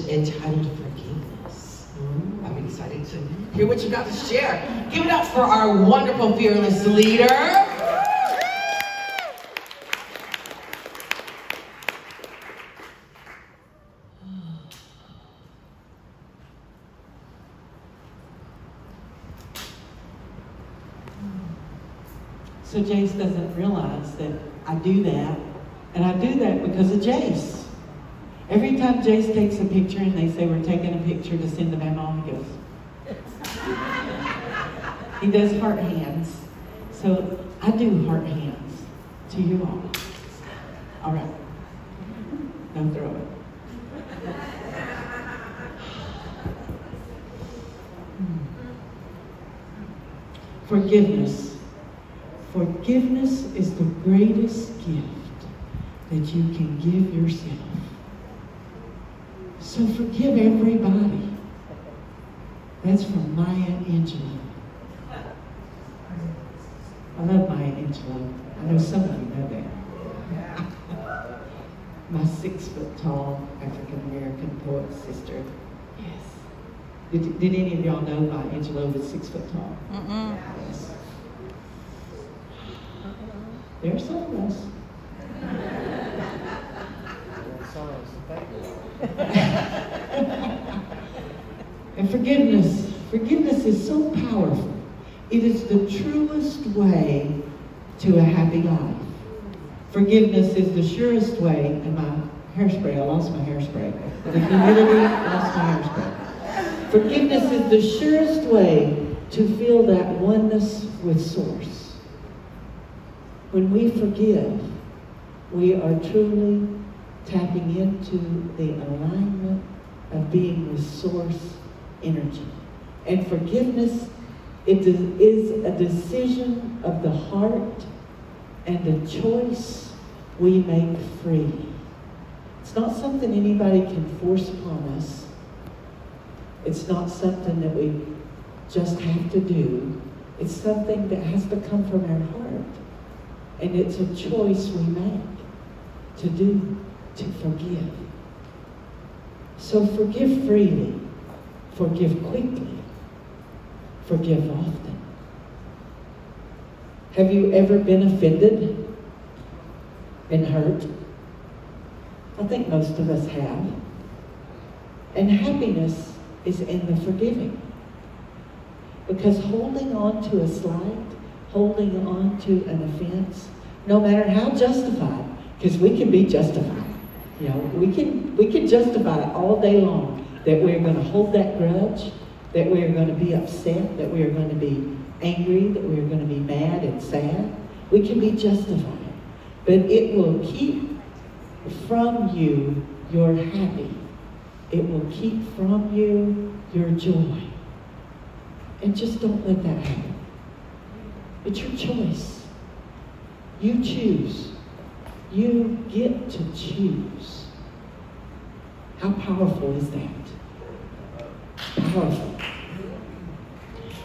entitled Forgiveness. I'm excited to hear what you got to share. Give it up for our wonderful fearless leader. So Jace doesn't realize that I do that, and I do that because of Jace. Every time Jace takes a picture and they say we're taking a picture to send to my mom, he goes. He does heart hands. So I do heart hands to you all. All right. Don't throw it. Forgiveness. Forgiveness is the greatest gift that you can give yourself. So forgive everybody. That's from Maya Angelou. I love Maya Angelou. I know some of you know that. My 6-foot-tall African-American poet sister. Yes. Did any of y'all know Maya Angelou was 6 foot tall? Yes. There's some of us. And forgiveness. Forgiveness is so powerful. It is the truest way to a happy life. Forgiveness is the surest way, and my hairspray, I lost my hairspray. The humidity, I lost my hairspray. Forgiveness is the surest way to feel that oneness with Source. When we forgive, we are truly tapping into the alignment of being with Source energy. And forgiveness, it is a decision of the heart and a choice we make free. It's not something anybody can force upon us. It's not something that we just have to do. It's something that has to come from our heart. And it's a choice we make to do, to forgive. So forgive freely, forgive quickly, forgive often. Have you ever been offended and hurt? I think most of us have. And happiness is in the forgiving. Because holding on to a slight, holding on to an offense, no matter how justified, because we can be justified. You know, we can justify all day long that we're going to hold that grudge, that we're going to be upset, that we're going to be angry, that we're going to be mad and sad. We can be justified. But it will keep from you your happy. It will keep from you your joy. And just don't let that happen. It's your choice. You choose. You get to choose. How powerful is that? Powerful.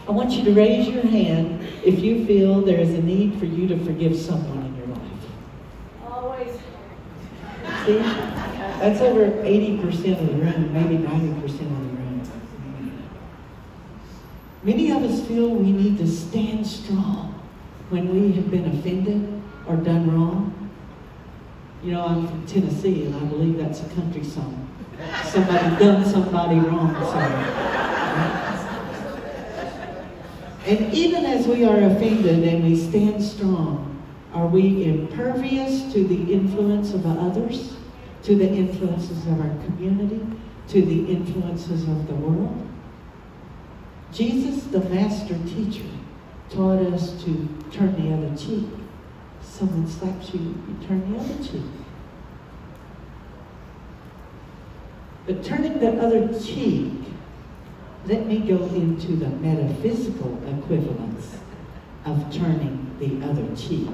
I want you to raise your hand if you feel there is a need for you to forgive someone in your life. Always. See? That's over 80% of the room, maybe 90% of the room. Many of us feel we need to stand strong when we have been offended or done wrong. You know, I'm from Tennessee, and I believe that's a country song. Somebody done somebody wrong. And even as we are offended and we stand strong, are we impervious to the influence of others, to the influences of our community, to the influences of the world? Jesus, the master teacher, taught us to turn the other cheek. Someone slaps you, you turn the other cheek. But turning the other cheek, let me go into the metaphysical equivalence of turning the other cheek.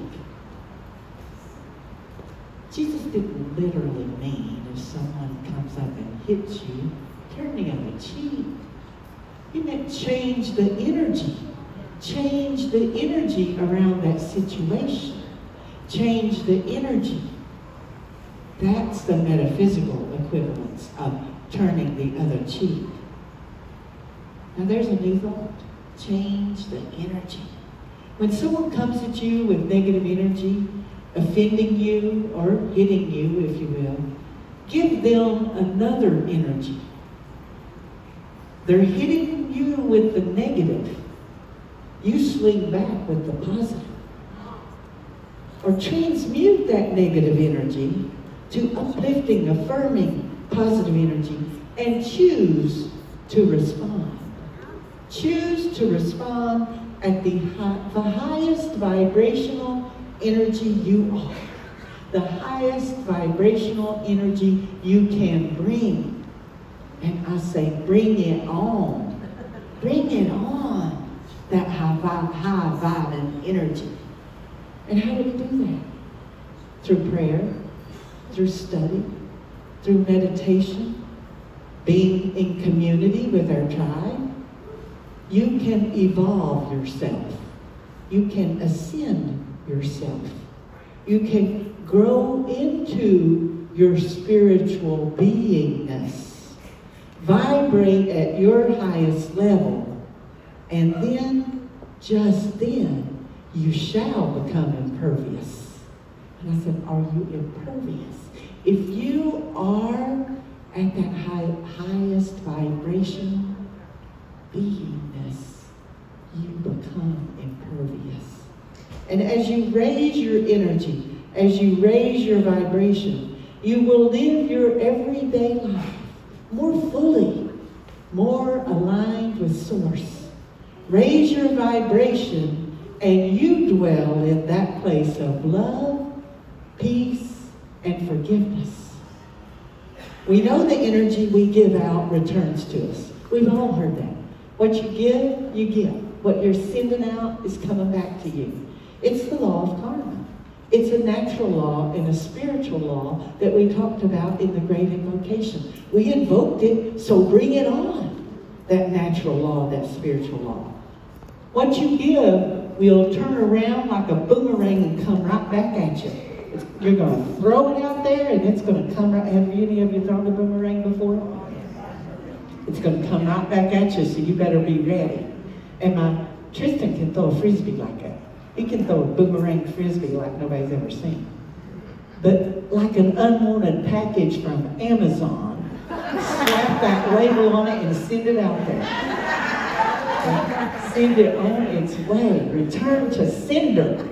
Jesus didn't literally mean if someone comes up and hits you, turn the other cheek. He meant change the energy. Change the energy around that situation. Change the energy. That's the metaphysical equivalence of turning the other cheek. Now there's a new thought. Change the energy. When someone comes at you with negative energy, offending you or hitting you, if you will, give them another energy. They're hitting you with the negative. You swing back with the positive. Or transmute that negative energy to uplifting, affirming, positive energy, and choose to respond. Choose to respond at the highest vibrational energy you are. The highest vibrational energy you can bring. And I say, bring it on. Bring it on. That high vibrant energy. And how do we do that? Through prayer, through study, through meditation, being in community with our tribe. You can evolve yourself. You can ascend yourself. You can grow into your spiritual beingness. Vibrate at your highest level. And then, just then, you shall become impervious. And I said, are you impervious? If you are at that highest vibrational beingness, you become impervious. And as you raise your energy, as you raise your vibration, you will live your everyday life more fully, more aligned with Source. Raise your vibration and you dwell in that place of love, peace, and forgiveness. We know the energy we give out returns to us. We've all heard that. What you give, you get. What you're sending out is coming back to you. It's the law of karma. It's a natural law and a spiritual law that we talked about in the Great Invocation. We invoked it, so bring it on. That natural law, that spiritual law. What you give will turn around like a boomerang and come right back at you. You're going to throw it out there and it's going to come right. Have any of you thrown a boomerang before? It's going to come right back at you, so you better be ready. And my Tristan can throw a frisbee like that. He can throw a boomerang frisbee like nobody's ever seen. But like an unwanted package from Amazon, slap that label on it and send it out there. Send it on its way. Return to sender.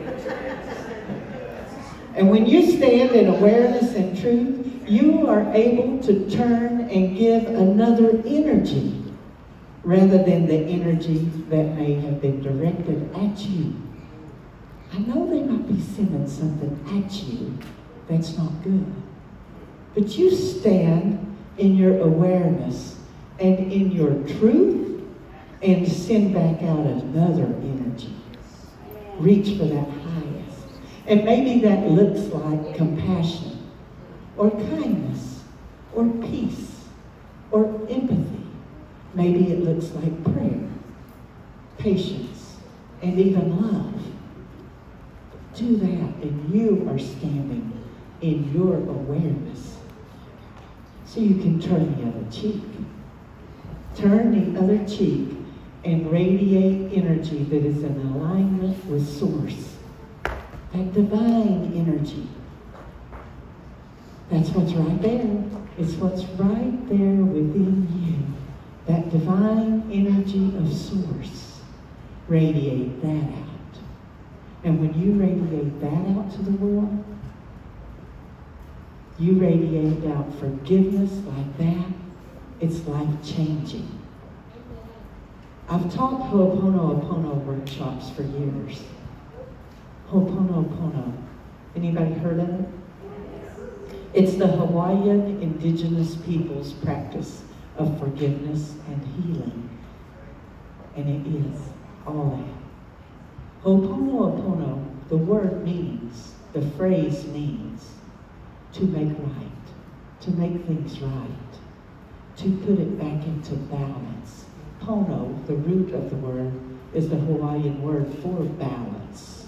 And when you stand in awareness and truth, you are able to turn and give another energy rather than the energy that may have been directed at you. I know they might be sending something at you that's not good. But you stand in your awareness and in your truth and send back out another energy. Reach for that highest. And maybe that looks like compassion or kindness or peace or empathy. Maybe it looks like prayer, patience, and even love. Do that and you are standing in your awareness. So you can turn the other cheek. Turn the other cheek and radiate energy that is in alignment with Source. That divine energy. That's what's right there. It's what's right there within you. That divine energy of Source. Radiate that out. And when you radiate that out to the world, you radiate out forgiveness like that, it's life-changing. I've taught Ho'oponopono workshops for years. Ho'oponopono. Anybody heard of it? It's the Hawaiian indigenous people's practice of forgiveness and healing. And it is all that. Ho'oponopono, the word means, the phrase means, to make right, to make things right, to put it back into balance. Pono, the root of the word, is the Hawaiian word for balance.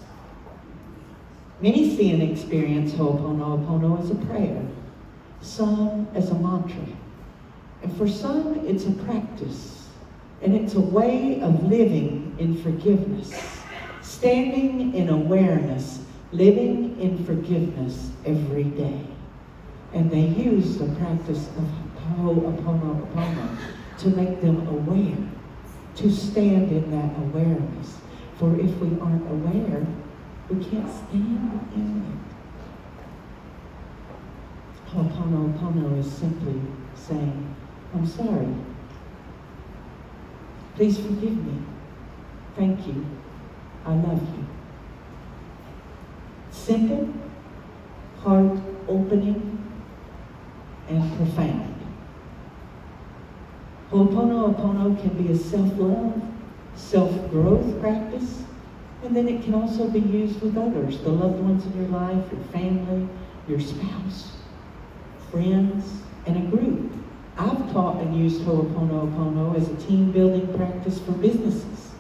Many see and experience Ho'oponopono as a prayer, sung as a mantra. And for some, it's a practice. And it's a way of living in forgiveness. Standing in awareness, living in forgiveness every day. And they use the practice of Ho'oponopono to make them aware, to stand in that awareness. For if we aren't aware, we can't stand in it. Ho'oponopono is simply saying, I'm sorry. Please forgive me. Thank you. I love you. Simple, heart-opening, and profound. Ho'oponopono can be a self-love, self-growth practice, and then it can also be used with others, the loved ones in your life, your family, your spouse, friends, and a group. I've taught and used Ho'oponopono as a team-building practice for businesses,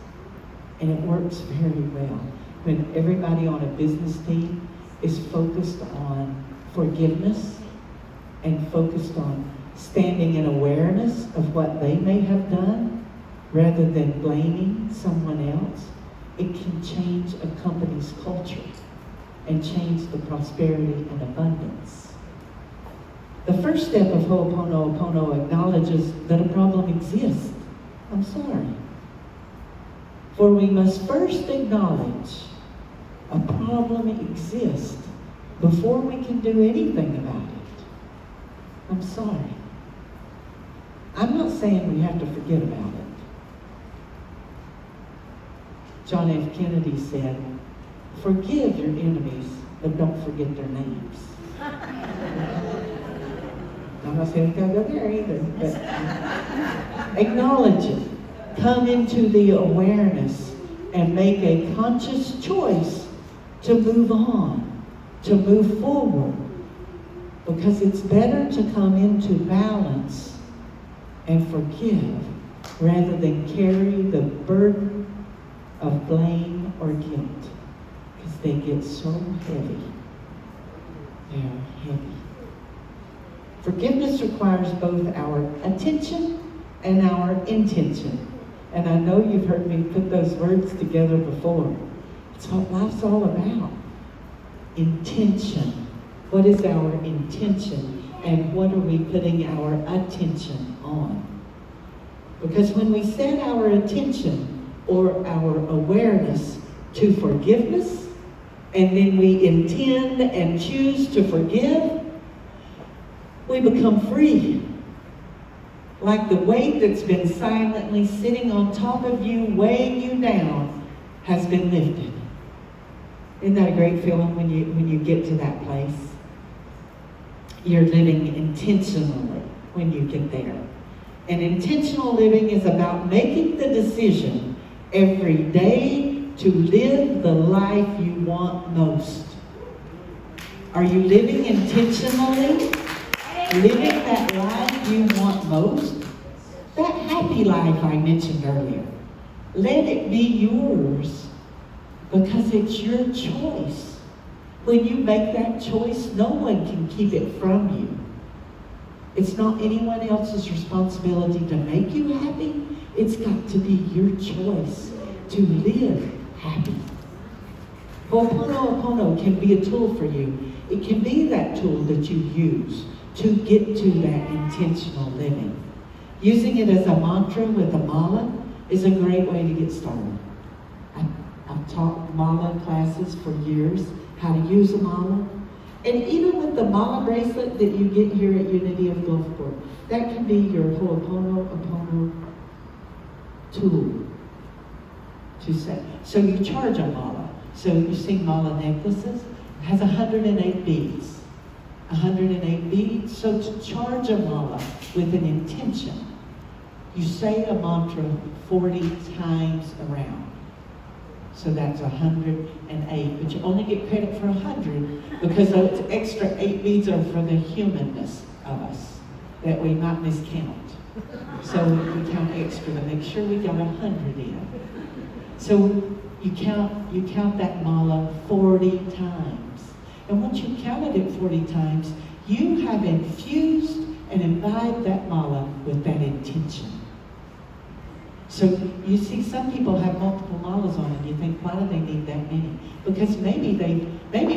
and it works very well when everybody on a business team is focused on forgiveness and focused on standing in awareness of what they may have done rather than blaming someone else. It can change a company's culture and change the prosperity and abundance. The first step of Ho'oponopono acknowledges that a problem exists. I'm sorry. For we must first acknowledge a problem exists before we can do anything about it. I'm sorry. I'm not saying we have to forget about it. John F. Kennedy said, forgive your enemies, but don't forget their names. I'm not saying we gotta go there either, but acknowledge it. Come into the awareness and make a conscious choice to move on, to move forward. Because it's better to come into balance and forgive rather than carry the burden of blame or guilt. Because they get so heavy. They are heavy. Forgiveness requires both our attention and our intention. And I know you've heard me put those words together before. It's what life's all about. Intention. What is our intention? And what are we putting our attention on? Because when we set our attention or our awareness to forgiveness, and then we intend and choose to forgive, we become free. Like the weight that's been silently sitting on top of you, weighing you down, has been lifted. Isn't that a great feeling when you get to that place? You're living intentionally when you get there. And intentional living is about making the decision every day to live the life you want most. Are you living intentionally? Living that life you want most? That happy life I mentioned earlier. Let it be yours because it's your choice. When you make that choice, no one can keep it from you. It's not anyone else's responsibility to make you happy. It's got to be your choice to live happy. Ho'oponopono can be a tool for you. It can be that tool that you use to get to that intentional living. Using it as a mantra with a mala is a great way to get started. I've taught mala classes for years, how to use a mala. And even with the mala bracelet that you get here at Unity of Gulfport, that can be your Ho'oponopono tool to say. So you charge a mala. So you see mala necklaces. It has 108 beads. 108 beads. So to charge a mala with an intention, you say a mantra 40 times around. So that's 108, but you only get credit for 100 because those extra 8 beads are for the humanness of us that we might miscount. So we count extra to make sure we got 100 in. So you count that mala 40 times. And once you counted it 40 times, you have infused and imbibe that mala with that intention. So you see, some people have multiple malas on, and you think, why do they need that many? Because maybe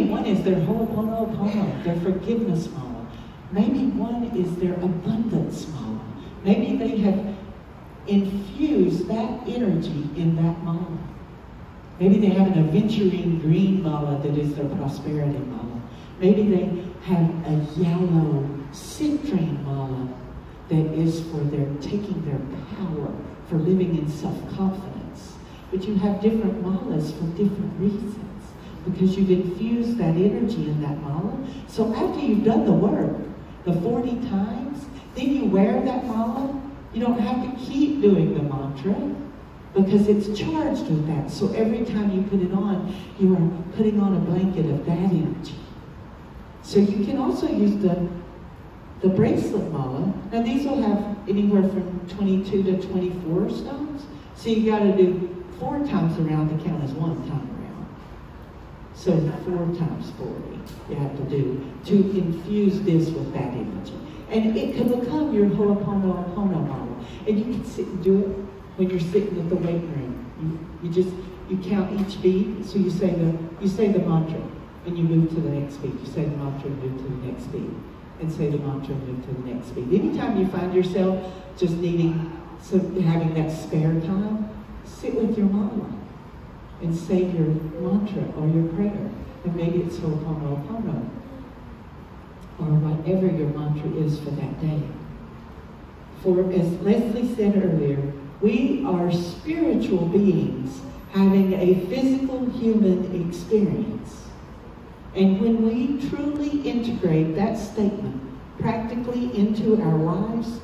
one is their ho'oponopono, their forgiveness mala. Maybe one is their abundance mala. Maybe they have infused that energy in that mala. Maybe they have an aventurine green mala that is their prosperity mala. Maybe they have a yellow citrine mala that is for their taking their power, for living in self-confidence. But you have different malas for different reasons, because you've infused that energy in that mala. So after you've done the work, the 40 times, then you wear that mala. You don't have to keep doing the mantra, because it's charged with that. So every time you put it on, you are putting on a blanket of that energy. So you can also use the bracelet mala. Now these will have anywhere from 22 to 24 stones. So you got to do 4 times around to count as 1 time around. So 4 times 40 you have to do to infuse this with that energy. And it can become your ho'oponopono mala. And you can sit and do it when you're sitting at the weight room. You count each beat. So you say the mantra, and you move to the next beat. You say the mantra and move to the next beat. And say the mantra and move to the next beat. Anytime you find yourself just having that spare time, sit with your mala and say your mantra or your prayer. And maybe it's ho'oponopono, or whatever your mantra is for that day. For as Leslie said earlier, we are spiritual beings having a physical human experience. And when we truly integrate that statement practically into our lives,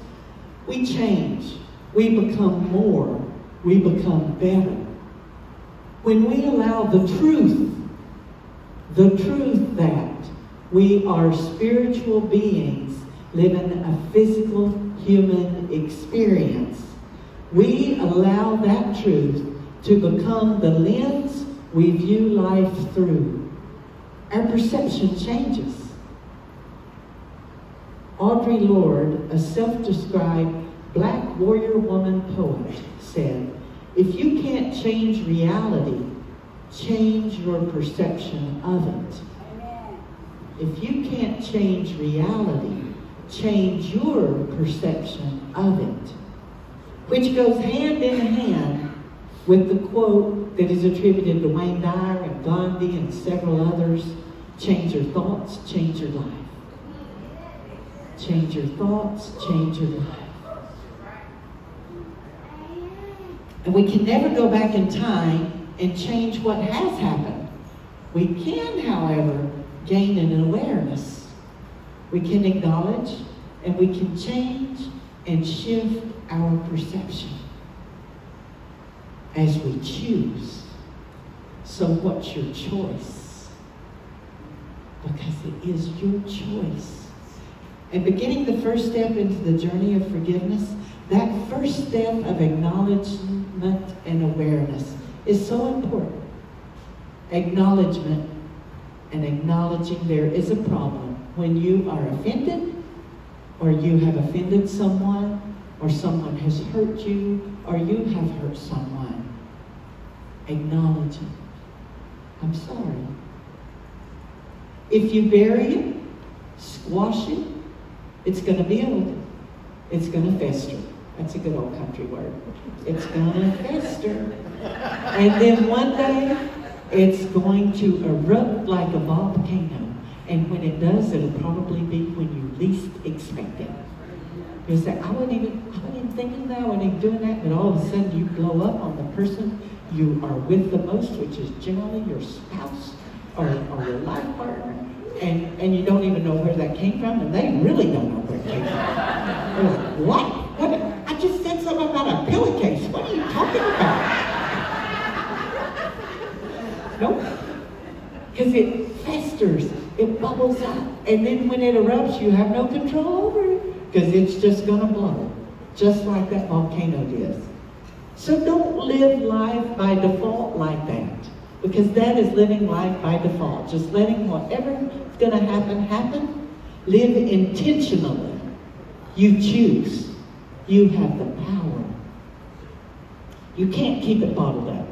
we change. We become more. We become better. When we allow the truth that we are spiritual beings living a physical human experience, we allow that truth to become the lens we view life through. Our perception changes. Audre Lorde, a self-described Black warrior woman poet, said, "If you can't change reality, change your perception of it." If you can't change reality, change your perception of it. Which goes hand in hand with the quote that is attributed to Wayne Dyer and Gandhi and several others: change your thoughts, change your life. Change your thoughts, change your life. And we can never go back in time and change what has happened. We can, however, gain an awareness. We can acknowledge, and we can change and shift our perception as we choose. So what's your choice? Because it is your choice. And beginning the first step into the journey of forgiveness, that first step of acknowledgement and awareness is so important. Acknowledgement and acknowledging there is a problem when you are offended, or you have offended someone, or someone has hurt you, or you have hurt someone. Acknowledging, I'm sorry. If you bury it, squash it, it's going to build. It's going to fester. That's a good old country word. It's going to fester. And then one day, it's going to erupt like a volcano. And when it does, it'll probably be when you least expect it. You say, I wasn't even thinking that, I wasn't even doing that, but all of a sudden you blow up on the person you are with the most, which is generally your spouse or your life partner, and you don't even know where that came from, and they really don't know where it came from. They're like, what? I just said something about a pillowcase. What are you talking about? Nope. Because it festers, it bubbles up, and then when it erupts, you have no control over it, because it's just going to blow, just like that volcano did. So don't live life by default like that, because that is living life by default. Just letting whatever is going to happen, happen. Live intentionally. You choose. You have the power. You can't keep it bottled up.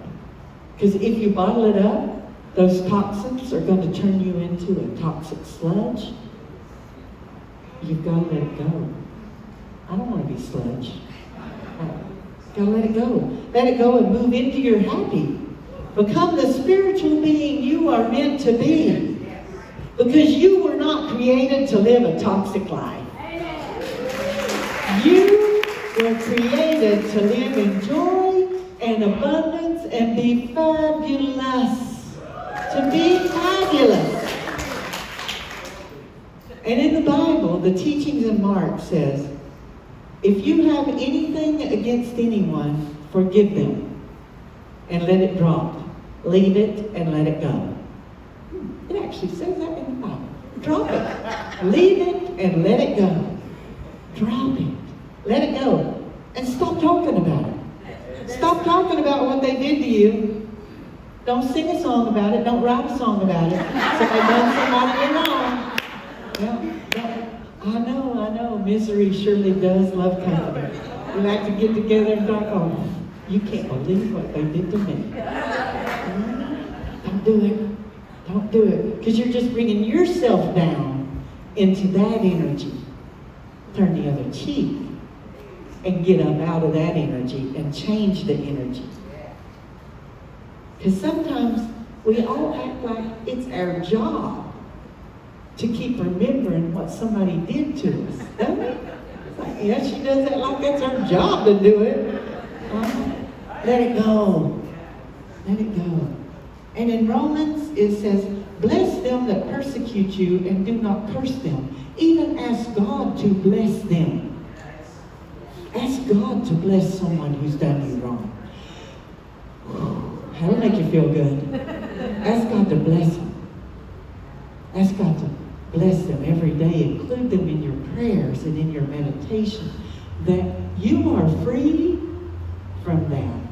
Because if you bottle it up, those toxins are going to turn you into a toxic sludge. You've got to let it go. I don't want to be sludge. You've got to let it go. Let it go and move into your happy. Become the spiritual being you are meant to be. Because you were not created to live a toxic life. You were created to live in joy and abundance and be fabulous. To be fabulous. And in the Bible, the teachings in Mark says, if you have anything against anyone, forgive them and let it drop. Leave it and let it go. It actually says that in the Bible. Drop it. Leave it and let it go. Drop it. Let it go. And stop talking about it. Stop talking about what they did to you. Don't sing a song about it. Don't write a song about it. Somebody done somebody wrong. I know. Misery surely does love company. We like to get together and talk on. You can't believe what they did to me. Don't do it. Don't do it. Because you're just bringing yourself down into that energy. Turn the other cheek and get up out of that energy and change the energy. Because sometimes we all act like it's our job to keep remembering what somebody did to us, don't we? It's like, yeah, she does that like that's her job to do it. Let it go. Let it go. And in Romans, it says, bless them that persecute you and do not curse them. Even ask God to bless them. Ask God to bless someone who's done you wrong. That'll make you feel good. Ask God to bless them. Ask God to bless them every day. Include them in your prayers and in your meditation. That you are free from that.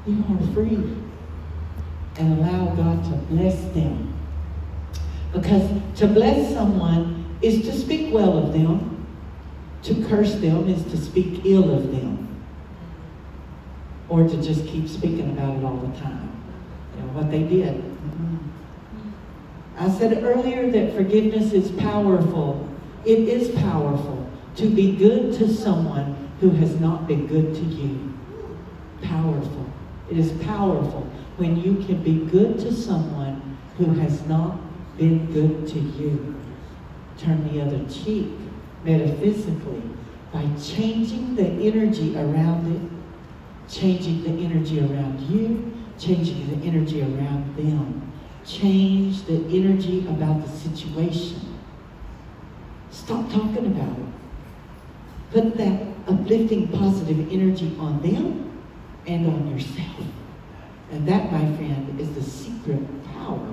You are free. And allow God to bless them. Because to bless someone is to speak well of them. To curse them is to speak ill of them. Or to just keep speaking about it all the time. You know, what they did. I said earlier that forgiveness is powerful. It is powerful to be good to someone who has not been good to you. Powerful. It is powerful when you can be good to someone who has not been good to you. Turn the other cheek, metaphysically, by changing the energy around it, changing the energy around you, changing the energy around them. Change the energy about the situation. Stop talking about it. Put that uplifting, positive energy on them and on yourself. And that, my friend, is the secret power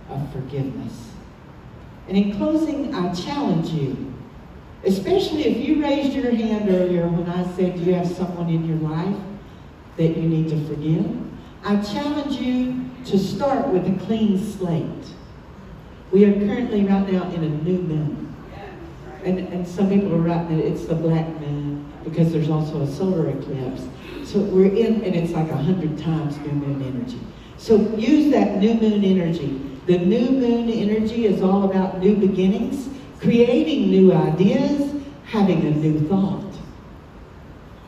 of forgiveness. And in closing, I challenge you, especially if you raised your hand earlier when I said you have someone in your life that you need to forgive. I challenge you to start with a clean slate. We are currently right now in a new moon. And some people are writing that it's the black moon because there's also a solar eclipse. So we're in, and it's like 100 times new moon energy. So use that new moon energy. The new moon energy is all about new beginnings, creating new ideas, having a new thought.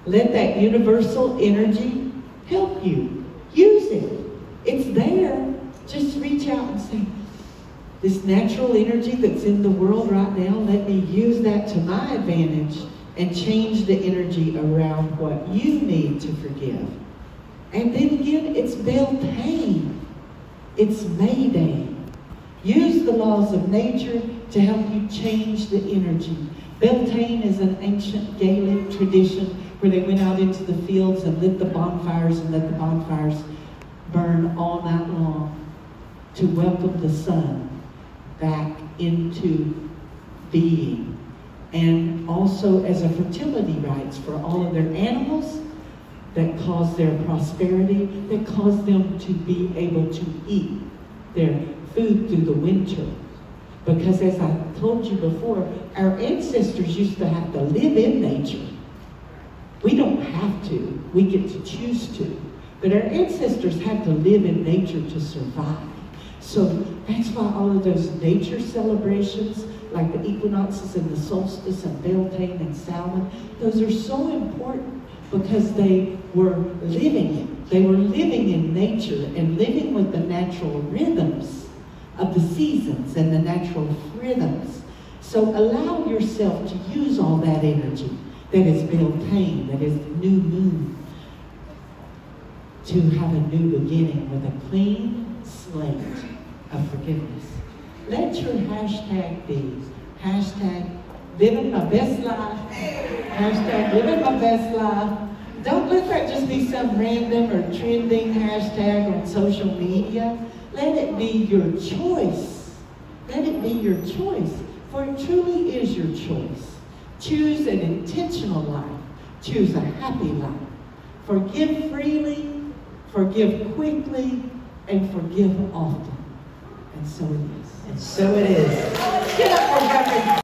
Let that universal energy help you. Use it. It's there. Just reach out and say, this natural energy that's in the world right now, let me use that to my advantage and change the energy around what you need to forgive. And then again, it's Beltane. It's May Day. Use the laws of nature to help you change the energy. Beltane is an ancient Gaelic tradition where they went out into the fields and lit the bonfires and let the bonfires burn all night long to welcome the sun back into being. And also as a fertility rites for all of their animals that cause their prosperity, that cause them to be able to eat their food through the winter. Because as I told you before, our ancestors used to have to live in nature. We don't have to. We get to choose to. But our ancestors had to live in nature to survive. So that's why all of those nature celebrations, like the equinoxes and the solstice and Beltane and Samhain, those are so important because they were living it. They were living in nature and living with the natural rhythms of the seasons and the natural rhythms. So allow yourself to use all that energy that is Beltane, that is the new moon, to have a new beginning with a clean slate of forgiveness. Let your hashtag be hashtag living my best life, hashtag living my best life. Don't let that just be some random or trending hashtag on social media. Let it be your choice. Let it be your choice, for it truly is your choice. Choose an intentional life. Choose a happy life. Forgive freely, forgive quickly, and forgive often. And so it is. And so it is. Get up for Reverend